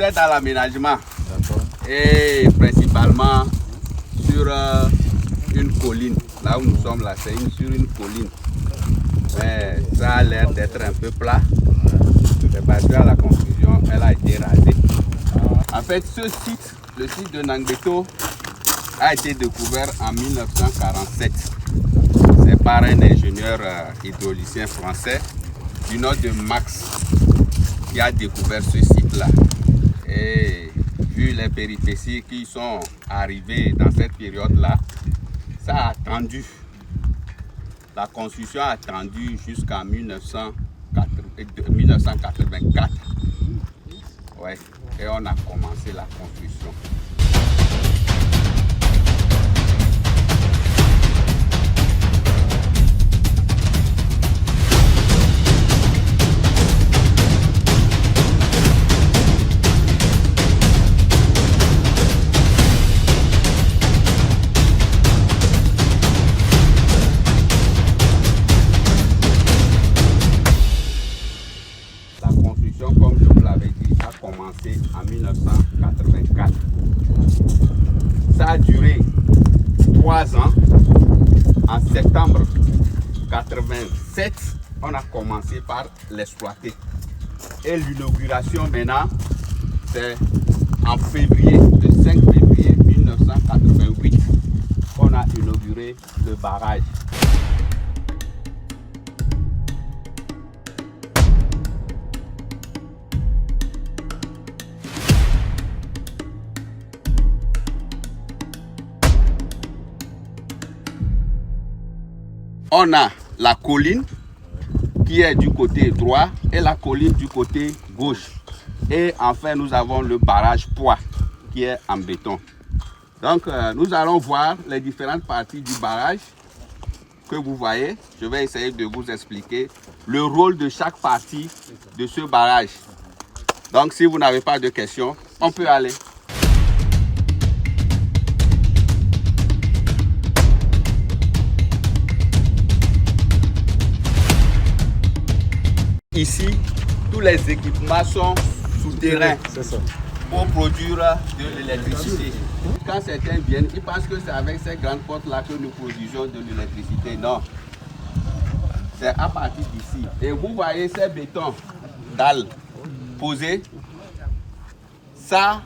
fait dans l'aménagement. Et principalement sur une colline. Là où nous sommes là, c'est sur une colline. Mais ça a l'air d'être un peu plat. C'est parce qu'à la construction, elle a été rasée. En fait, ce site, le site de Nangbeto, a été découvert en 1947. C'est par un ingénieur hydraulicien français du nom de Max qui a découvert ce site-là. Et vu les péripéties qui sont arrivées dans cette période-là, ça a attendu. La construction a attendu jusqu'en 1984. Ouais. Et on a commencé la construction. Comme je vous l'avais dit, a commencé en 1984. Ça a duré 3 ans. En septembre 1987, on a commencé par l'exploiter. Et l'inauguration maintenant, c'est en février, le 5 février 1988, qu'on a inauguré le barrage. On a la colline qui est du côté droit et la colline du côté gauche. Et enfin, nous avons le barrage poids qui est en béton. Donc, nous allons voir les différentes parties du barrage que vous voyez. Je vais essayer de vous expliquer le rôle de chaque partie de ce barrage. Donc, si vous n'avez pas de questions, on peut aller. Ici, tous les équipements sont souterrains pour produire de l'électricité. Quand certains viennent, ils pensent que c'est avec ces grandes portes-là que nous produisons de l'électricité. Non, c'est à partir d'ici. Et vous voyez ces bétons dalles posés. Ça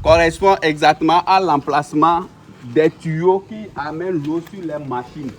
correspond exactement à l'emplacement des tuyaux qui amènent l'eau sur les machines.